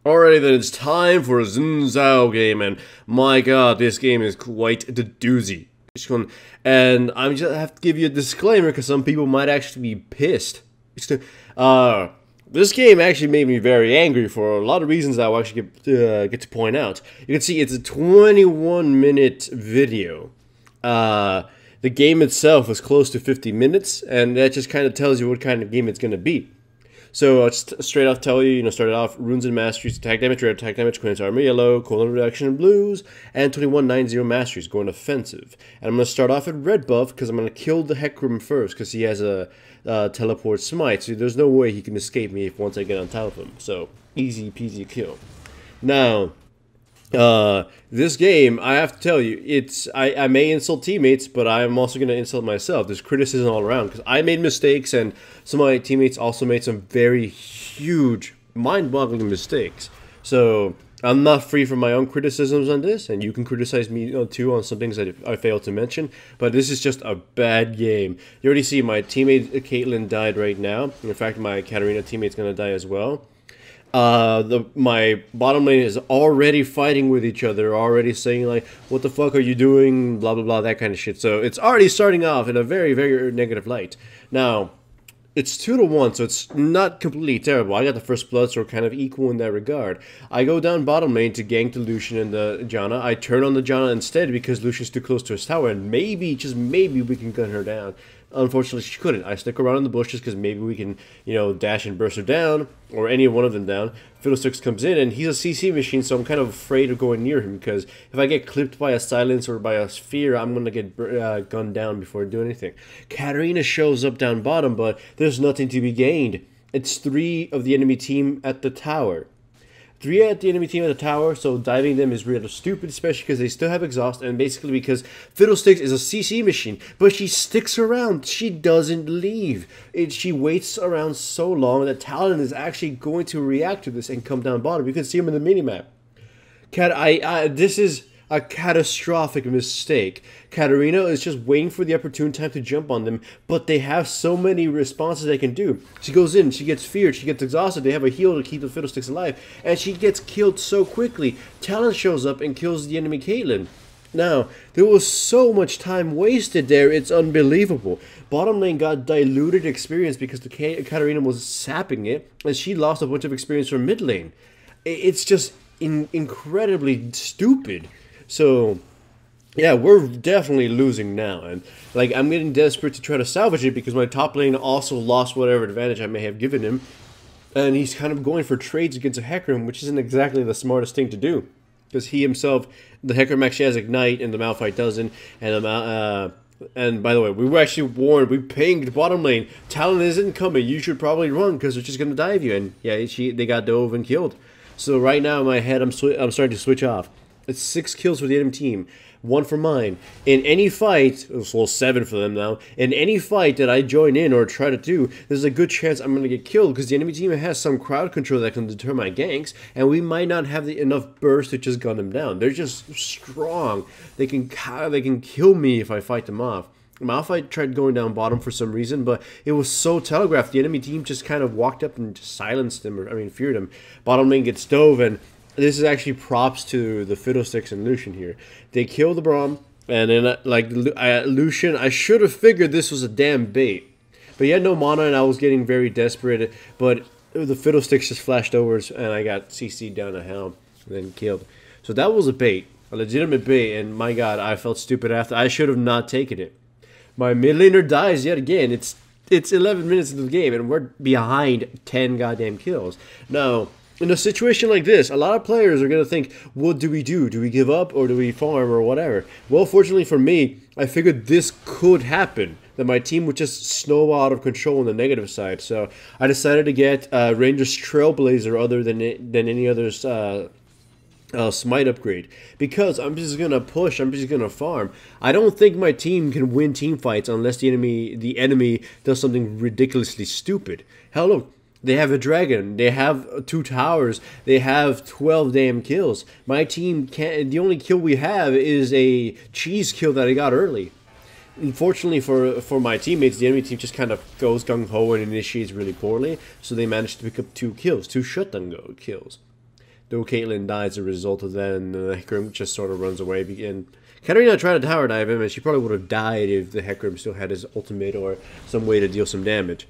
Alrighty then, it's time for a Xin Zhao game, and my god, this game is quite the doozy. And I just have to give you a disclaimer because some people might actually be pissed. This game actually made me very angry for a lot of reasons I will actually get to point out. You can see it's a 21-minute video. The game itself is close to 50 minutes, and that just kind of tells you what kind of game it's going to be. So I'll just straight off tell you, start it off, runes and masteries, attack damage, red, attack damage, Queen's Armor yellow, colon reduction in blues, and 2190 masteries, going offensive. And I'm going to start off at red buff, because I'm going to kill the Hecarim first, because he has a teleport smite, so there's no way he can escape me once I get on top of him. So, easy peasy kill. Now, this game, I have to tell you, I may insult teammates, but I'm also going to insult myself. There's criticism all around, because I made mistakes, and some of my teammates also made some very huge, mind-boggling mistakes. So, I'm not free from my own criticisms on this, and you can criticize me too on some things that I failed to mention, but this is just a bad game. You already see my teammate Caitlyn died right now. In fact, my Katarina teammate's going to die as well. My bottom lane is already fighting with each other, already saying like, what the fuck are you doing, blah blah blah, that kind of shit. So it's already starting off in a very, very negative light. Now, it's 2-1, so it's not completely terrible. I got the first blood, so we're kind of equal in that regard. I go down bottom lane to gank the Lucian and the Janna. I turn on the Janna instead because Lucian's too close to his tower, and maybe, just maybe, we can gun her down. Unfortunately, she couldn't. I stick around in the bushes because maybe we can, dash and burst her down, or any one of them down. Fiddlesticks comes in, and he's a CC machine, so I'm kind of afraid of going near him, because if I get clipped by a silence or by a sphere, I'm going to get gunned down before I do anything. Katarina shows up down bottom, but there's nothing to be gained. It's 3 of the enemy team at the tower. 3 at the enemy team at the tower, so diving them is really stupid, especially because they still have exhaust, and basically because Fiddlesticks is a CC machine, but she sticks around. She doesn't leave. She waits around so long that Talon is actually going to react to this and come down bottom. You can see him in the minimap. This is a catastrophic mistake. Katarina is just waiting for the opportune time to jump on them, but they have so many responses they can do. She goes in, she gets feared, she gets exhausted, they have a heal to keep the Fiddlesticks alive, and she gets killed so quickly. Talon shows up and kills the enemy Caitlyn. Now, there was so much time wasted there, it's unbelievable. Bottom lane got diluted experience because the Katarina was sapping it, and she lost a bunch of experience from mid lane. It's just incredibly stupid. So, yeah, we're definitely losing now, and like I'm getting desperate to try to salvage it because my top lane also lost whatever advantage I may have given him, and he's kind of going for trades against a Hecarim, which isn't exactly the smartest thing to do, because he himself, the Hecarim actually has Ignite and the Malphite doesn't, and by the way, we were actually warned, we pinged bottom lane, Talon isn't coming, you should probably run because they're just gonna dive you, and yeah, they got dove and killed. So right now in my head, I'm starting to switch off. It's 6 kills for the enemy team, 1 for mine. In any fight, well, 7 for them now. In any fight that I join in or try to do, there's a good chance I'm going to get killed because the enemy team has some crowd control that can deter my ganks, and we might not have enough burst to just gun them down. They're just strong. They can kill me if I fight them off. Malphite tried going down bottom for some reason, but it was so telegraphed. The enemy team just kind of walked up and just silenced him, feared him. Bottom lane gets dove, and this is actually props to the Fiddlesticks and Lucian here. They kill the Braum, and then Lucian, I should have figured this was a damn bait. But he had no mana, and I was getting very desperate, but the Fiddlesticks just flashed over, and I got CC'd down to hell, and then killed. So that was a bait, a legitimate bait, and my god, I felt stupid after. I should have not taken it. My mid laner dies yet again. It's 11 minutes into the game, and we're behind 10 goddamn kills. Now, in a situation like this, a lot of players are going to think, what do we do? Do we give up or do we farm or whatever? Well, fortunately for me, I figured this could happen, that my team would just snowball out of control on the negative side. So I decided to get Ranger's Trailblazer other than any other's smite upgrade, because I'm just going to push, I'm just going to farm. I don't think my team can win team fights unless the enemy does something ridiculously stupid. Hell, look. They have a dragon, they have 2 towers, they have 12 damn kills. My team can't, the only kill we have is a cheese kill that I got early. Unfortunately for my teammates, the enemy team just kind of goes gung-ho and initiates really poorly, so they managed to pick up 2 kills, 2 shutdown kills. though Caitlyn dies as a result of that, and the Hecarim just sort of runs away. And Katarina tried to tower dive him, and she probably would have died if the Hecarim still had his ultimate or some way to deal some damage.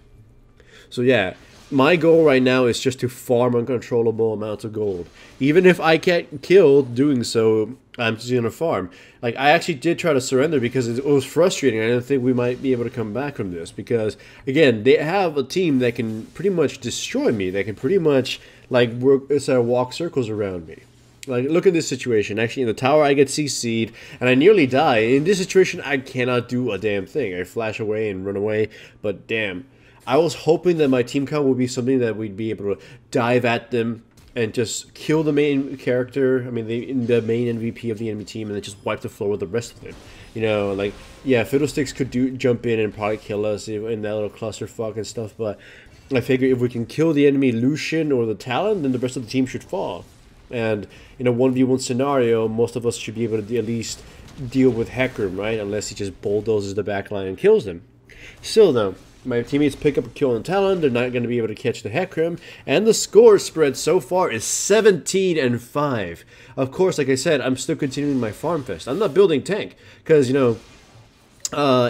So yeah, my goal right now is just to farm uncontrollable amounts of gold. Even if I get killed doing so, I'm just going to farm. Like, I actually did try to surrender because it was frustrating. I didn't think we might be able to come back from this. Because, again, they have a team that can pretty much destroy me. They can pretty much, like, walk circles around me. Like, look at this situation. Actually, in the tower, I get CC'd, and I nearly die. In this situation, I cannot do a damn thing. I flash away and run away, but damn. I was hoping that my team count would be something that we'd be able to dive at them and just kill the main character, I mean, the main MVP of the enemy team, and then just wipe the floor with the rest of them. You know, like, yeah, Fiddlesticks could jump in and probably kill us in that little clusterfuck and stuff, but I figure if we can kill the enemy Lucian or the Talon, then the rest of the team should fall. And in a 1v1 scenario, most of us should be able to at least deal with Hecarim, right? Unless he just bulldozes the backline and kills them. Still, though, my teammates pick up a kill on Talon. They're not going to be able to catch the Hecarim. And the score spread so far is 17-5. Of course, like I said, I'm still continuing my farm fest. I'm not building tank. Because, you know,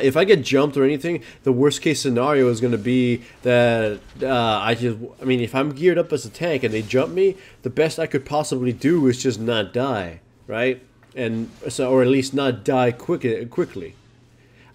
if I get jumped or anything, the worst case scenario is going to be that I mean, if I'm geared up as a tank and they jump me, the best I could possibly do is just not die, right? And so, or at least not die quickly.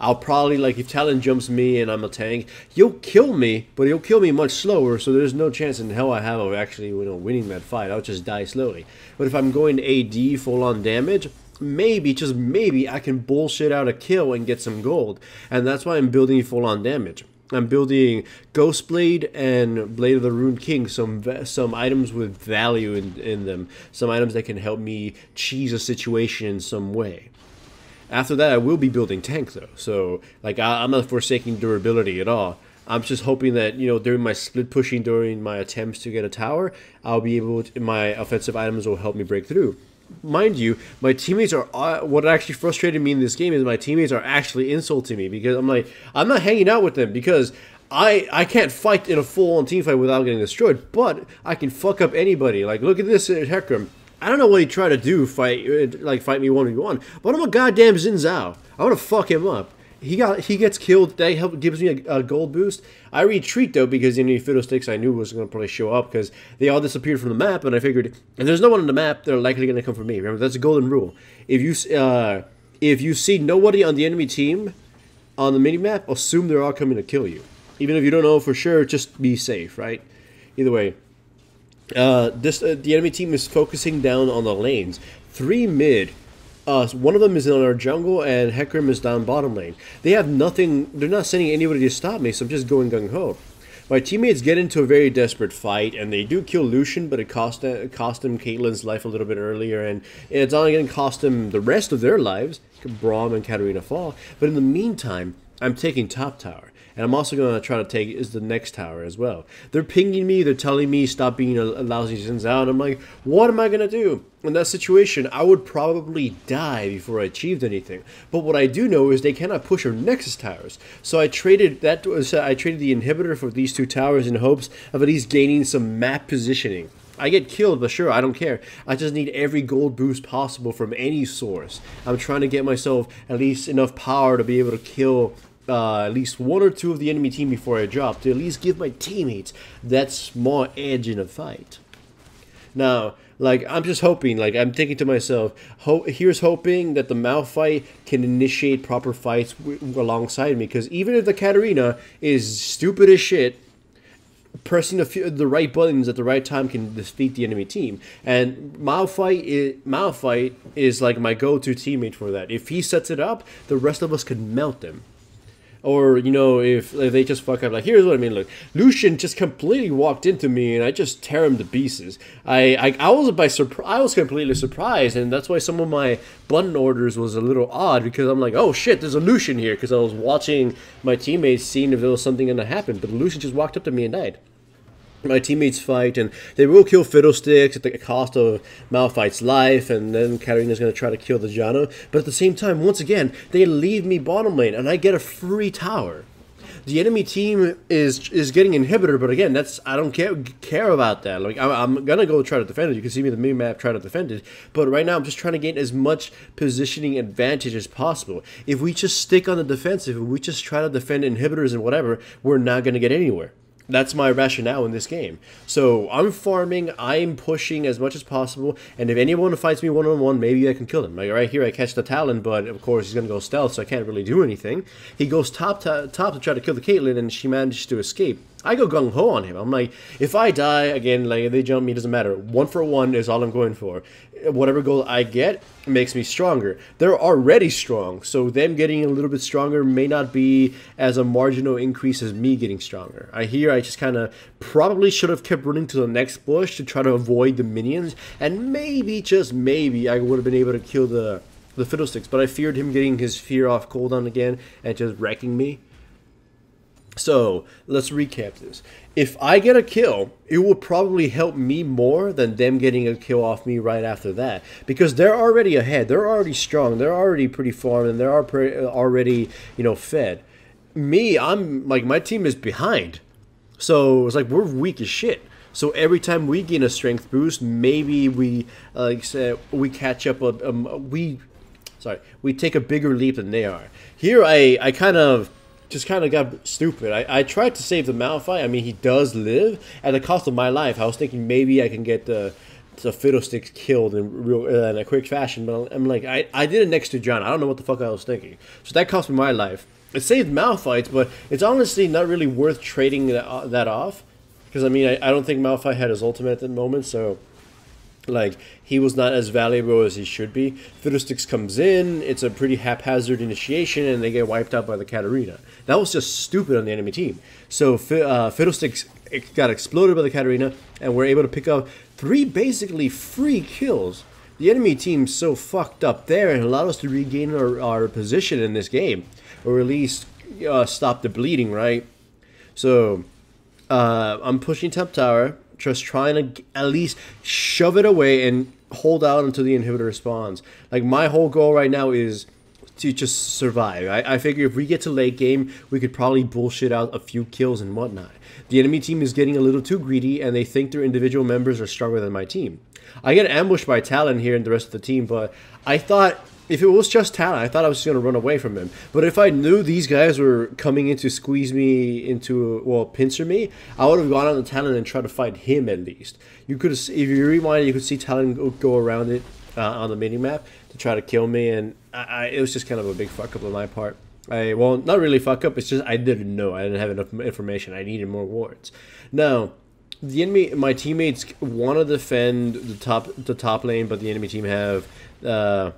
I'll probably, like, if Talon jumps me and I'm a tank, he'll kill me, but he'll kill me much slower, so there's no chance in hell I have of actually, you know, winning that fight. I'll just die slowly. But if I'm going AD full-on damage, maybe, just maybe, I can bullshit out a kill and get some gold. And that's why I'm building full-on damage. I'm building Ghostblade and Blade of the Ruined King, some items with value in them. Some items that can help me cheese a situation in some way. After that, I will be building tank, though. So, like, I'm not forsaking durability at all. I'm just hoping that, you know, during my split pushing, during my attempts to get a tower, I'll be able to, my offensive items will help me break through. Mind you, my teammates are, what actually frustrated me in this game is my teammates are actually insulting me, because I'm like, I'm not hanging out with them because I can't fight in a full-on team fight without getting destroyed, but I can fuck up anybody. Like, look at this Hecarim. I don't know what he tried to do, fight me 1v1, but I'm a goddamn Xin Zhao. I want to fuck him up. He gets killed. That gives me a gold boost. I retreat, though, because any Fiddlesticks I knew was going to probably show up, because they all disappeared from the map, and I figured if there's no one on the map, they're likely going to come for me. Remember, that's a golden rule. If you see nobody on the enemy team on the minimap, assume they're all coming to kill you. Even if you don't know for sure, just be safe, right? Either way. The enemy team is focusing down on the lanes. 3 mid. One of them is in our jungle, and Hecarim is down bottom lane. They have nothing. They're not sending anybody to stop me, so I'm just going gung ho. My teammates get into a very desperate fight, and they do kill Lucian, but it cost them Caitlyn's life a little bit earlier, and it's only going to cost them the rest of their lives. Braum and Katarina fall. But in the meantime, I'm taking top tower. And I'm also going to try to take the next tower as well. They're pinging me. They're telling me stop being a lousy Xin Zhao. And I'm like, what am I going to do? In that situation, I would probably die before I achieved anything. But what I do know is they cannot push our Nexus towers. So I traded the inhibitor for these 2 towers in hopes of at least gaining some map positioning. I get killed, but sure, I don't care. I just need every gold boost possible from any source. I'm trying to get myself at least enough power to be able to kill at least 1 or 2 of the enemy team before I drop, to at least give my teammates that small edge in a fight. Now, like, I'm just hoping, like, I'm thinking to myself, here's hoping that the Malphite can initiate proper fights alongside me, because even if the Katarina is stupid as shit, pressing the right buttons at the right time can defeat the enemy team. And Malphite is like my go-to teammate for that. If he sets it up, the rest of us could melt them. Or, you know, if they just fuck up, like, here's what I mean, look, Lucian just completely walked into me, and I just tear him to pieces. I was completely surprised, and that's why some of my button orders was a little odd, because I'm like, oh shit, there's a Lucian here, because I was watching my teammates seeing if there was something going to happen, but Lucian just walked up to me and died. My teammates fight, and they will kill Fiddlesticks at the cost of Malphite's life, and then Katarina's going to try to kill the Janna. But at the same time, once again, they leave me bottom lane, and I get a free tower. the enemy team is getting inhibitor, but again, I don't care about that. Like I'm gonna go try to defend it. You can see me in the mini map try to defend it, but right now I'm just trying to gain as much positioning advantage as possible. If we just stick on the defensive, if we just try to defend inhibitors and whatever, we're not gonna get anywhere. That's my rationale in this game. So I'm farming, I'm pushing as much as possible, and if anyone fights me one-on-one, maybe I can kill him. Like right here, I catch the Talon, but of course he's going to go stealth, so I can't really do anything. He goes top to try to kill the Caitlyn, and she manages to escape. I go gung-ho on him. I'm like, if I die, again, like if they jump me, it doesn't matter. 1 for 1 is all I'm going for. Whatever goal I get makes me stronger. They're already strong, so them getting a little bit stronger may not be as a marginal increase as me getting stronger. I just kind of probably should have kept running to the next bush to try to avoid the minions, and maybe, just maybe, I would have been able to kill the Fiddlesticks, but I feared him getting his fear off cooldown again and just wrecking me. So, let's recap this. If I get a kill, it will probably help me more than them getting a kill off me right after that. Because they're already ahead, they're already strong, they're already pretty farmed, and they're already, you know, fed. Me, I'm, like, my team is behind. So, it's like, we're weak as shit. So every time we gain a strength boost, maybe we, like I said, we catch up, we take a bigger leap than they are. Here, I kind of got stupid. I tried to save the Malphite. I mean, he does live at the cost of my life. I was thinking maybe I can get the Fiddlesticks killed in a quick fashion, but I'm like, I did it next to John. I don't know what the fuck I was thinking. So that cost me my life. It saved Malphites, but it's honestly not really worth trading that off. Because, I mean, I don't think Malphite had his ultimate at the moment, so, like, he was not as valuable as he should be. Fiddlesticks comes in, it's a pretty haphazard initiation, and they get wiped out by the Katarina. That was just stupid on the enemy team. So, Fiddlesticks got exploded by the Katarina, and we're able to pick up 3 basically free kills. The enemy team's so fucked up there, and allowed us to regain our position in this game. Or at least stop the bleeding, right? So, I'm pushing top tower, just trying to at least shove it away and hold out until the inhibitor spawns. Like, my whole goal right now is to just survive. I figure if we get to late game, we could probably bullshit out a few kills and whatnot. The enemy team is getting a little too greedy, and they think their individual members are stronger than my team. I get ambushed by Talon here and the rest of the team, but I thought, if it was just Talon, I thought I was just going to run away from him. But if I knew these guys were coming in to squeeze me into, well, pincer me, I would have gone on the Talon and tried to fight him at least. You could, if you rewind, you could see Talon go around it on the mini-map to try to kill me, and it was just kind of a big fuck-up on my part. Well, not really fuck-up, it's just I didn't know. I didn't have enough information. I needed more wards. Now, the enemy, my teammates want to defend the top lane, but the enemy team have... the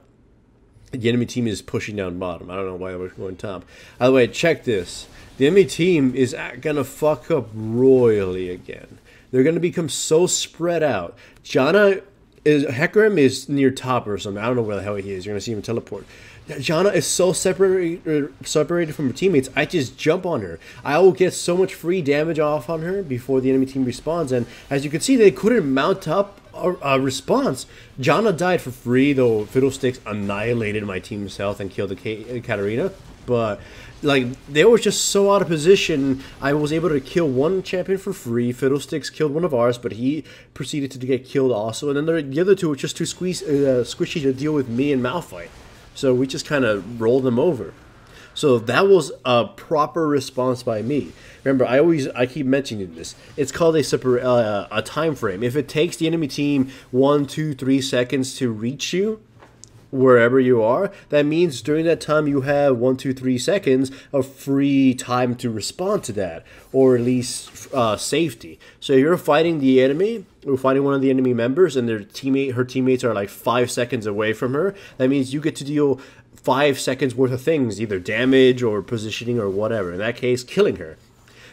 enemy team is pushing down bottom. I don't know why we're going top. By the way, check this. The enemy team is going to fuck up royally again. They're going to become so spread out. Hecarim is near top or something. I don't know where the hell he is. You're going to see him teleport. Janna is so separated from her teammates. I just jump on her. I will get so much free damage off on her before the enemy team respawns. And as you can see, they couldn't mount up a response. Janna died for free, though Fiddlesticks annihilated my team's health and killed the Katarina. But, like, they were just so out of position. I was able to kill one champion for free. Fiddlesticks killed one of ours, but he proceeded to get killed also. And then the other two were just too squishy to deal with me and Malphite. So we just kind of rolled them over. So that was a proper response by me. Remember, I keep mentioning this. It's called a time frame. If it takes the enemy team 1, 2, 3 seconds to reach you, wherever you are, that means during that time you have 1, 2, 3 seconds of free time to respond to that, or at least safety. So if you're fighting the enemy, or fighting one of the enemy members, and her teammates are like 5 seconds away from her, that means you get to deal 5 seconds worth of things, either damage or positioning or whatever. In that case, killing her.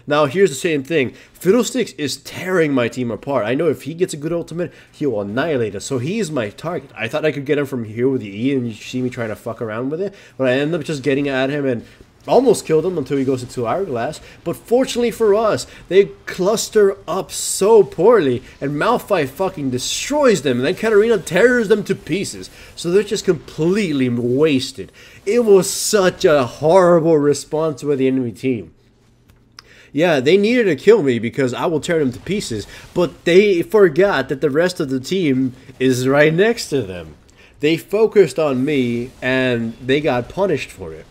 Now, here's the same thing. Fiddlesticks is tearing my team apart. I know if he gets a good ultimate, he will annihilate us. So he's my target. I thought I could get him from here with the E, and you see me trying to fuck around with it. But I end up just getting at him and almost killed him until he goes into Hourglass. But fortunately for us, they cluster up so poorly, and Malphite fucking destroys them, and then Katarina tears them to pieces. So they're just completely wasted. It was such a horrible response by the enemy team. Yeah, they needed to kill me because I will tear them to pieces, but they forgot that the rest of the team is right next to them. They focused on me, and they got punished for it.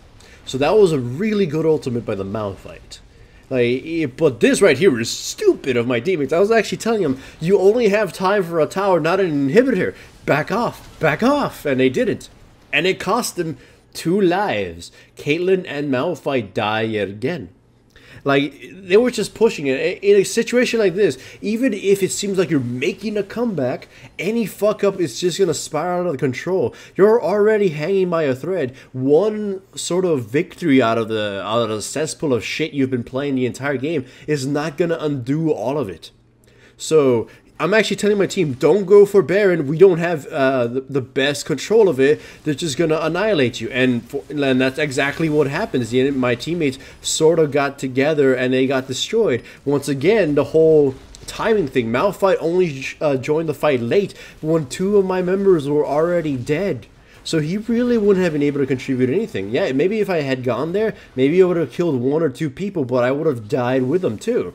So that was a really good ultimate by the Malphite. Like, but this right here is stupid of my teammates. I was actually telling them, you only have time for a tower, not an inhibitor. Back off, and they didn't. And it cost them 2 lives. Caitlyn and Malphite die yet again. Like, they were just pushing it. In a situation like this, even if it seems like you're making a comeback, any fuck up is just gonna spiral out of control. You're already hanging by a thread. One sort of victory out of the cesspool of shit you've been playing the entire game is not gonna undo all of it. So I'm actually telling my team, don't go for Baron. We don't have the best control of it. They're just going to annihilate you. And that's exactly what happens. My teammates sort of got together and they got destroyed. Once again, the whole timing thing. Malphite only joined the fight late when 2 of my members were already dead. So he really wouldn't have been able to contribute anything. Yeah, maybe if I had gone there, maybe I would have killed 1 or 2 people, but I would have died with them too.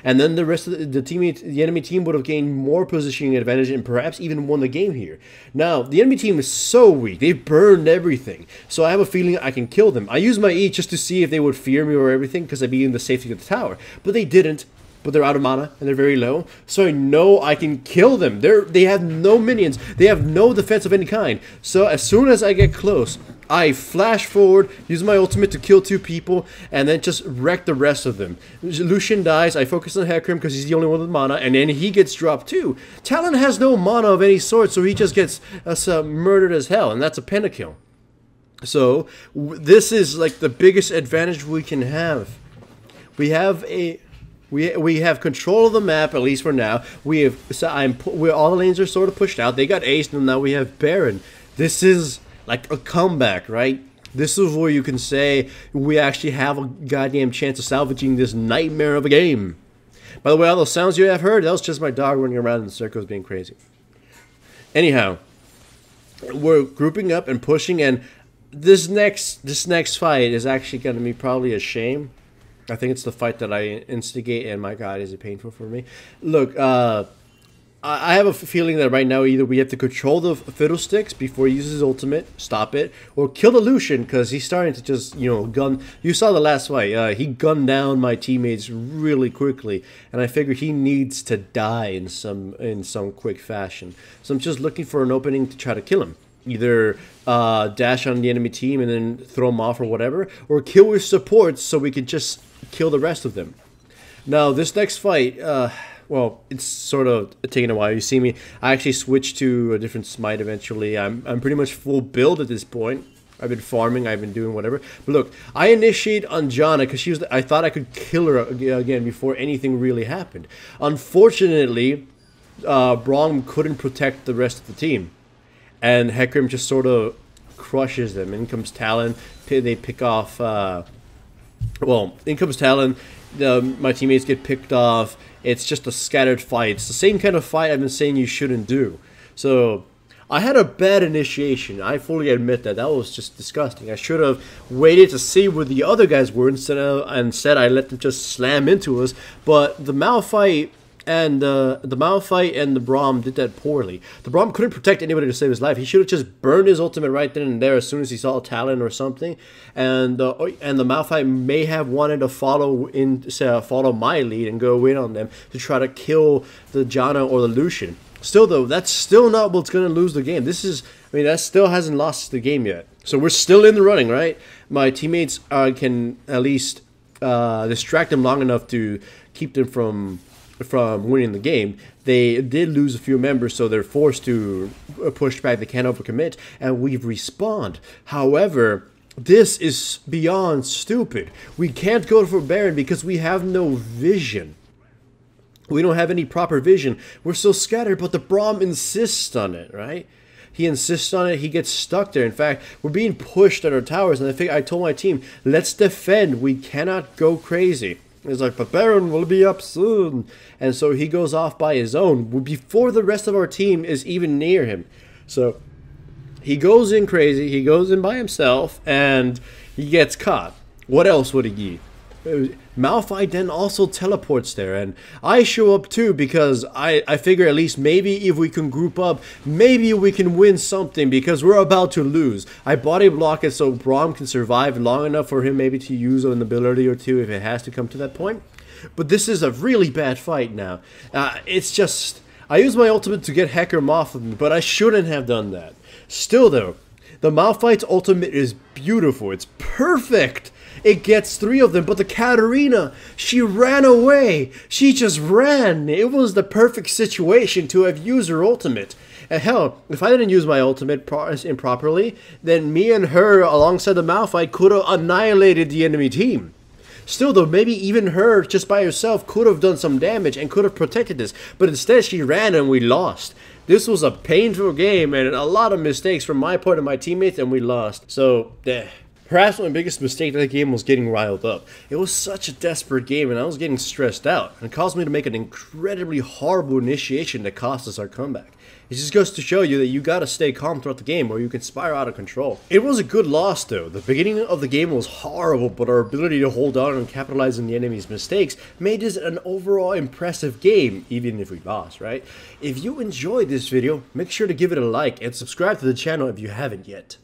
And then the rest of the enemy team would have gained more positioning advantage and perhaps even won the game here. Now, the enemy team is so weak. They've burned everything. So I have a feeling I can kill them. I used my E just to see if they would fear me or everything because I'd be in the safety of the tower. But they didn't. But they're out of mana and they're very low. So I know I can kill them. They have no minions. They have no defense of any kind. So as soon as I get close, I flash forward, use my ultimate to kill 2 people, and then just wreck the rest of them. Lucian dies. I focus on Hecarim because he's the only one with mana, and then he gets dropped too. Talon has no mana of any sort, so he just gets murdered as hell, and that's a pentakill. So this is like the biggest advantage we can have. We have control of the map, at least for now. All the lanes are sort of pushed out. They got aced, and now we have Baron. This is like a comeback, right? This is where you can say we actually have a goddamn chance of salvaging this nightmare of a game. By the way, all those sounds you have heard, that was just my dog running around in circles being crazy. Anyhow, we're grouping up and pushing, and this next fight is actually going to be probably a shame. I think it's the fight that I instigate, and my god, is it painful for me. Look, I have a feeling that right now either we have to control the Fiddlesticks before he uses his ultimate, stop it, or kill the Lucian because he's starting to just, gun. You saw the last fight. He gunned down my teammates really quickly, and I figure he needs to die in some quick fashion. So I'm just looking for an opening to try to kill him. Either dash on the enemy team and then throw them off or whatever, or kill his supports so we could just kill the rest of them. Now, this next fight, well, it's sort of taking a while. You see me, I actually switched to a different smite eventually. I'm pretty much full build at this point. I've been farming, I've been doing whatever. But look, I initiate on Janna because I thought I could kill her again before anything really happened. Unfortunately, Braum couldn't protect the rest of the team. And Hecarim just sort of crushes them. In comes Talon, they pick off, well, in comes Talon, my teammates get picked off. It's just a scattered fight. It's the same kind of fight I've been saying you shouldn't do. So, I had a bad initiation. I fully admit that. That was just disgusting. I should have waited to see where the other guys were instead I let them just slam into us. But the Malphite and the Braum did that poorly. The Braum couldn't protect anybody to save his life. He should have just burned his ultimate right then and there as soon as he saw a Talon or something. And the Malphite may have wanted to follow my lead and go in on them to try to kill the Janna or the Lucian. Still though, that's still not what's going to lose the game. That still hasn't lost the game yet. So we're still in the running, right? My teammates can at least distract them long enough to keep them from winning the game. They did lose a few members, so they're forced to push back. They can't overcommit, and we've respawned. However, this is beyond stupid. We can't go for Baron because we have no vision. We don't have any proper vision. We're so scattered, but the Braum insists on it, right? He insists on it. He gets stuck there. In fact, we're being pushed at our towers, and I told my team, let's defend. We cannot go crazy. He's like, but Baron will be up soon. And so he goes off by his own before the rest of our team is even near him. So he goes in crazy. He goes in by himself and he gets caught. What else would he Malphite then also teleports there, and I show up too because I figure at least maybe if we can group up, maybe we can win something because we're about to lose. I body block it so Braum can survive long enough for him maybe to use an ability or two if it has to come to that point. But this is a really bad fight now. It's just, I used my ultimate to get Hacker Mothman, but I shouldn't have done that. Still though, the Malphite's ultimate is beautiful. It's perfect. It gets 3 of them, but the Katarina, she ran away. She just ran. It was the perfect situation to have used her ultimate. And hell, if I didn't use my ultimate improperly, then me and her alongside the Malphite could have annihilated the enemy team. Still though, maybe even her just by herself could have done some damage and could have protected this, but instead she ran and we lost. This was a painful game and a lot of mistakes from my part and my teammates, and we lost. So, perhaps my biggest mistake in the game was getting riled up. It was such a desperate game and I was getting stressed out, and it caused me to make an incredibly horrible initiation that cost us our comeback. It just goes to show you that you gotta stay calm throughout the game or you can spiral out of control. It was a good loss though. The beginning of the game was horrible, but our ability to hold on and capitalize on the enemy's mistakes made this an overall impressive game, even if we lost, right? If you enjoyed this video, make sure to give it a like and subscribe to the channel if you haven't yet.